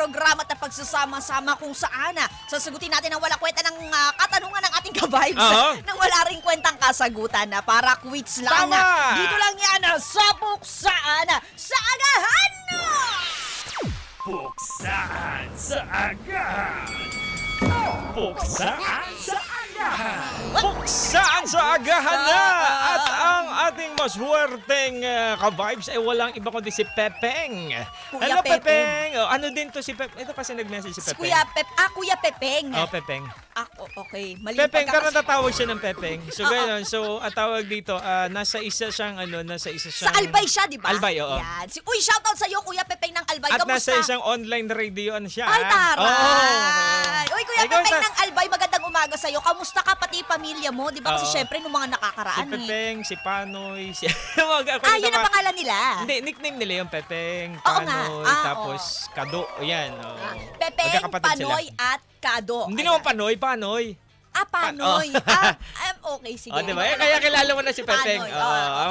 programa at pagsasama-sama kung saan sasagutin natin ang wala kwenta ng katanungan ng ating ka-vibes nang wala ring kwentang kasagutan na para quiz lang. Tama! Dito lang yan sa Puksaan sa Agahan! Puksaan sa agahan! Puksaan sa agahan! Puksaan sa agahan na! At ang ating maswerteng ka-vibes ay walang iba kundi si Pepeng. Kuya Hello, Pepeng. Pepeng! Oh, ano din to si Pepeng? Ito kasi nag-message si Si Pepeng. Kuya Pepeng. Oh, Pepeng. Okay. Mali Pepeng, yung pero pagkakas- tatawag siya ng Pepeng. So, gano'n. So, ang tawag dito, nasa isa siyang. Sa Albay siya, di ba? Albay, oo. Yan. Uy, shoutout sa'yo, Kuya Pepeng ng Albay. At Kamusta? nasa isang online radio siya. Ay, taray! Oo. Uy, Kuya Ikaw, Pepeng ng Albay, magandang umaga sa'yo. Kamusta ka pati pamilya mo? Di ba kasi Oo. syempre nung mga Si nakakaraan Pepeng, si Panoy, si... yun ang pangalan nila. Hindi, nickname nila yung Pepeng, Oo nga. Panoy, Ah, tapos Kado. Yan. Pepeng, Magkakapatid sila. Panoy, at Kado. Hindi Ayan. naman Panoy. Panoy. Okay, sige. Diba? Kaya kilala mo na si Pepeng. Panoy,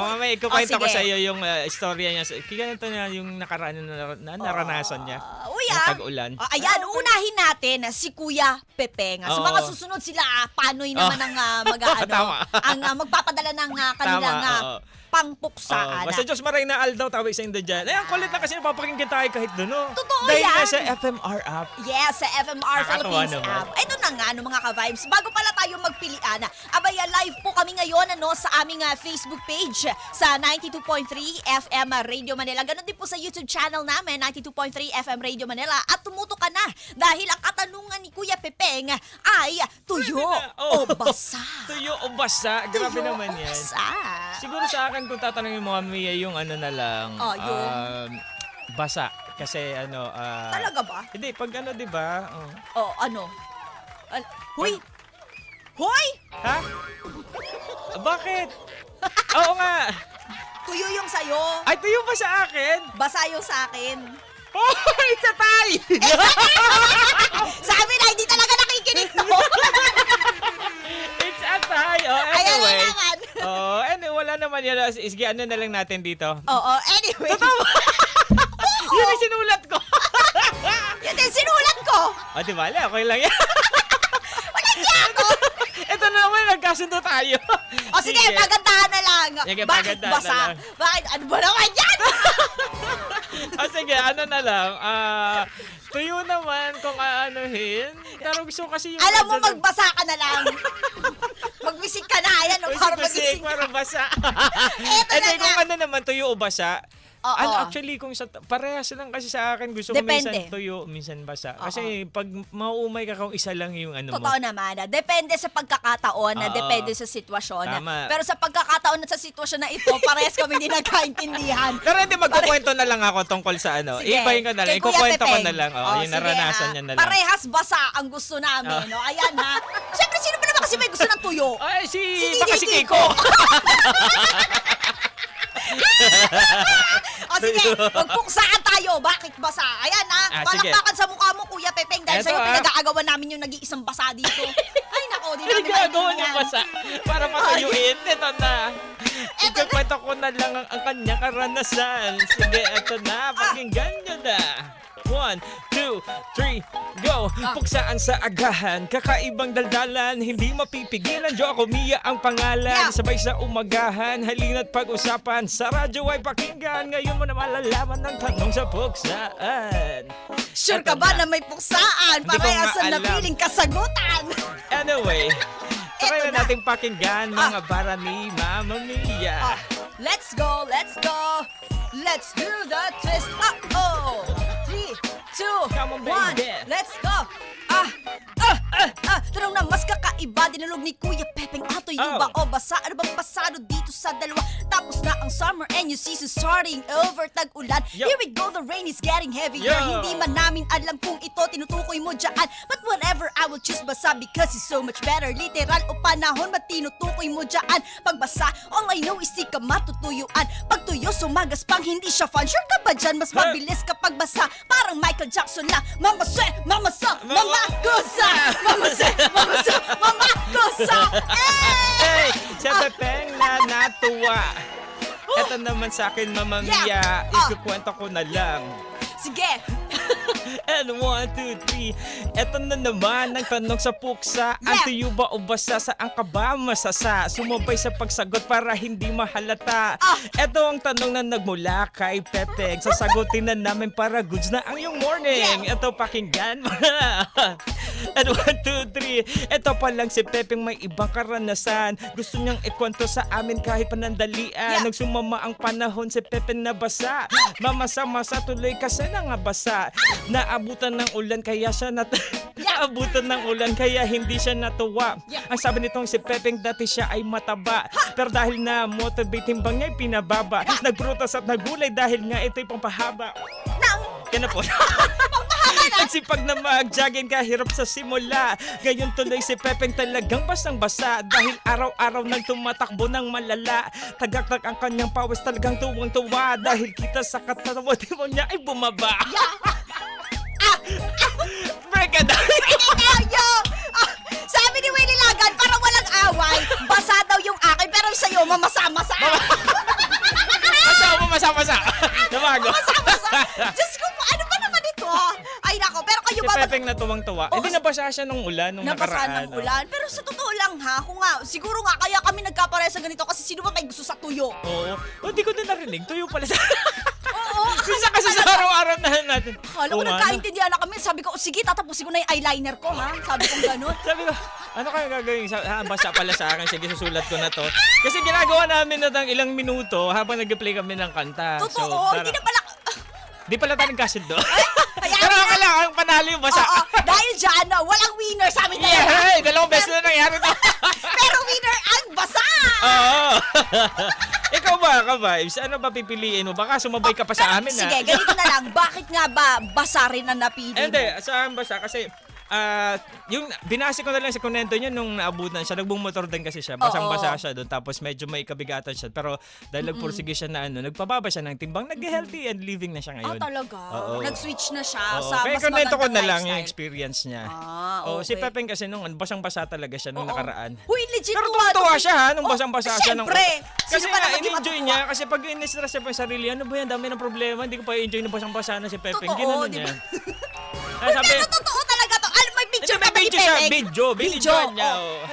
Mamaya ikukwento ko sige. sa iyo yung istorya niya. Kaya ito na yung nakaraan na naranasan niya. Uy, Yung tag-ulan. Ayan, unahin natin si Kuya Pepeng. Sa Oo. mga susunod sila, Panoy naman ang Tama. ang magpapadala ng kanilang Tama, oo. pangpuksaan. Basta Diyos maray na aldaw, tawag sa Indo dyan. Ang kulit na kasi napapakinggan tayo kahit doon, no? Totoo Dahil yan. nga sa FMR app. Yes, sa FMR Nakakatuwa Philippines naman. app. Ito na nga, mga ka-vibes. Bago pala tayo magpilian, abaya live po kami ngayon sa aming Facebook page sa 92.3 FM Radio Manila. Ganon din po sa YouTube channel namin, 92.3 FM Radio Manila. At tumuto ka na dahil ang katanungan ni Kuya Pepeng ay tuyo o basa. Tuyo o basa. Grabe Tuyo naman o yan. basa. Siguro sa akin kung tatanungin mo kami yung ano na lang. Yung? Basa. Kasi Talaga ba? Hindi, pag ano, di ba? Ano? Huy! Hoy! Ha? Bakit? Oo nga. Tuyo yung sa'yo. Ay, tuyo ba sa akin? Basa yung sa akin. Hoy, sa tay! Sabi na, hindi talaga nakikinig to. It's a tie. Oh, Ayan na anyway. naman. Anyway, wala naman yan. Sige, ano na lang natin dito. Oo, anyway. Totoo. Yun yung sinulat ko. Yun din, sinulat ko. Di ba? Okay lang yan. Wala niya ako. Ito na naman, nagkasundo tayo. Sige, pagandahan na lang. Sige, Bakit pagandahan na basa? lang. Bakit? Ano ba naman yan? Sige, ano na lang. Tuyo naman kung aanuhin. Pero gusto ko kasi yung... Alam mo, magbasa ka na lang. Magbisik ka na. Ayan, para magising ka. Para basa. Eto na Kung nga. ano naman, tuyo o basa. Oo. Actually, kung parehas lang kasi sa akin, gusto ko Depende. minsan tuyo, minsan basa. Kasi pag mauumay ka kung isa lang yung ano mo. Totoo naman. Depende sa pagkakataon, Oo. depende sa sitwasyon. Tama. Pero sa pagkakataon at sa sitwasyon na ito, parehas kami hindi nagkaintindihan. Pero hindi, magkukwento na lang ako tungkol sa ano. Sige. Ibahin ko na lang. Kay Kuya Ikukwento ko Pepeng. na lang. Oh, Yung sige, naranasan niya na lang. Parehas basa ang gusto namin. No? Ayan ha. Siyempre, sino ba naman kasi may gusto ng tuyo? Ay, Si baka Didi si Kiko. Kiko. Sige, magpuksaan tayo. Bakit basa? Ayan ha. Sige. Palakpakan sa mukha mo, Kuya Pepeng. Dahil Eto, sa'yo, pinag-aagawan namin yung nag-iisang basa dito. Ay, nako, di namin Pinagagawa niya maintindihan. basa. Para matuyuin. Ito na. Ikukwento ko na lang ang kanyang karanasan. Sige, ito na. Pakinggan nyo na. 1, 2, 3, go! Puksaan sa agahan, kakaibang daldalan, hindi mapipigilan, Joko Mia ang pangalan. Sabay sa umagahan, halina't pag-usapan, sa radyo ay pakinggan, ngayon mo na malalaman ng tanong sa puksaan. Sure Eto ka ba na. na may puksaan? Hindi ko Parehas nga ang alam. napiling kasagutan. Anyway, try Eto na na. nating pakinggan mga bara ni Mama Mia. Let's go, let's go. Let's do the twist. Oh, 3, 2, Come on, 1. baby. Let's go. Tanong na mas kakaiba, dinulog ni Kuya Pepeng. Tuyo Oh. ba o basa? Ano bang pasado dito sa dalawa? Tapos na ang summer and your season starting over. Tag-ulan, Yo. here we go, the rain is getting heavier. Yo. Hindi man namin alam kung ito tinutukoy mo dyan. But whatever, I will choose basa because it's so much better. Literal o panahon, ba't tinutukoy mo dyan? Pagbasa, all I know is di ka matutuyuan. Pag tuyo, sumagaspang hindi siya fun. Sure ka ba dyan? Mas mabilis kapag basa. Parang Michael Jackson lang. Mama se, mama sa, mama kusa. Mama se, mama sa, mama kusa. Hey! Sa Pepeng na natuwa. Ito naman sa akin, Mama Yeah. Mia, Oh. ikukwento ko na lang. Sige. And 1, 2, 3. Eto na naman ang tanong sa puksa. Ang tuyo ba o basa? Saan ka ba masasa? Sumabay sa pagsagot para hindi mahalata. Eto ang tanong na nagmula kay Pepeng. Sasagutin na namin para goods na ang iyong morning. Eto pakinggan mo na. And 1, 2, 3. Eto pa lang si Pepeng may ibang karanasan. Gusto niyang ikwento sa amin kahit panandalian. Nung sumama ang panahon si Pepeng nabasa. Mamasa-masa tuloy kasi nangabasa. Naabutan ng ulan kaya siya naabutan ng ulan kaya hindi siya natuwa. Ang sabi nitong si Pepeng dati siya ay mataba. Pero dahil na motivate timbang niya ay pinababa. Nagprutas at nagulay dahil nga ito'y pampahaba. Yan na po. Nagsipag na mag-jogging kahirap sa simula. Ngayon tuloy si Pepeng talagang basang-basa. Dahil araw-araw nang tumatakbo ng malala. Tagaktak ang kanyang pawis talagang tuwang-tuwa. Dahil kita sa katawan niya ay bumaba. Break it down. Sabi ni Willie Lagan, parang walang away. Basa daw yung akin, pero sa'yo, mamasa-masa. Masa. Namago. Mamasa-masa. Diyos ko, ano ba naman ito? Ay nako, pero kayo Si ba? Pepeng na tuwang-tuwa. Hindi nabasa siya nung ulan, nung Nabasa nakaraan. ng ulan. Pero sa totoo lang ha, kung nga, siguro nga kaya kami nagkapareha sa ganito kasi sino ba may gusto sa tuyo? Oo. Hindi ko din narinig. Tuyo pala sa... Oo. Minsan kasi sa araw-araw na natin. Akala ko nagkaintindihan na kami. Sabi ko, sige, tatapusin ko na yung eyeliner ko ha. Sabi ko gano'n. Sabi ko, ano kaya gagawin? Basta pala sa akin. Sige, susulat ko na to. Kasi ginagawa namin na ng ilang minuto habang nag-play kami ng kanta. Totoo, hindi na pala... Di pala tayo nagkasundo. Kaya Pero okay lang, ang panalo yung basa. Oo, dahil dyan, walang winner sa amin. Yeah, dalawang beses na nangyari to. Pero winner ang basa! Oo. Ikaw ba, Vibes? Ano ba pipiliin mo? Baka sumabay ka pa sa amin, ha? Sige, ganito na lang. Bakit nga ba basa rin ang napili mo? Hindi, sa basa kasi yung binasi ko na lang sa kunento niya nung naabutan siya, nagbumotor din kasi siya, basang-basa siya doon, tapos medyo may kabigatan siya, pero dahil nagpursige siya na nagpababa siya ng timbang, nag-healthy and living na siya ngayon. talaga? Oo. Nag-switch na siya Oo. sa Kaya mas kunento ko magandang na lang yung lifestyle. experience niya. Okay. Si Pepeng kasi nung basang-basa talaga siya nung nakaraan. Huy, legit Pero tuwa tuwa siya ha, nung basang-basa siya. Siyempre! Kasi Sino pa nga, naman di in-enjoy matutuwa? niya. Kasi pag in-stress niya pa yung sarili, ano ba yan, dami ng problema, hindi ko pa i-enjoy ng basang-basa na si Pepeng. Totoo, Ginanon di niya. ba? Sabi, Pero totoo talaga to. Alam, may picture Hindi, may pa ba ni video siya, Pepeng? video niya, oh. oh.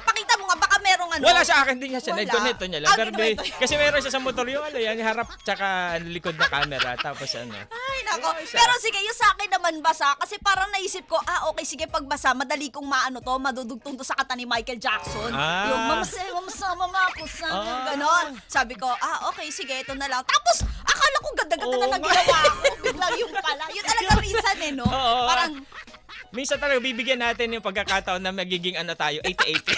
Pakita mo nga, baka merong ano. Wala sa akin din niya siya, Wala. nagkonecto niya lang. Pero Kinonecto. kasi meron siya sa motor yung ano yan, harap tsaka likod na camera. Tapos ano. Ay, nako. Wala siya. Pero sige, yung sa akin naman basa, kasi parang naisip ko, okay, sige, pagbasa, madali kong maano to, madudugtong to sa kanta ni Michael Jackson. Ah. Yung mamasama ako sa ganon. Sabi ko, okay, sige, ito na lang. Tapos, akala ko ganda-ganda na lang ginawa ko. Biglang yung pala. Yun talaga reason eh, no? Oo. Parang, Minsan talaga bibigyan natin yung pagkakataon na magiging ano tayo, 80-80.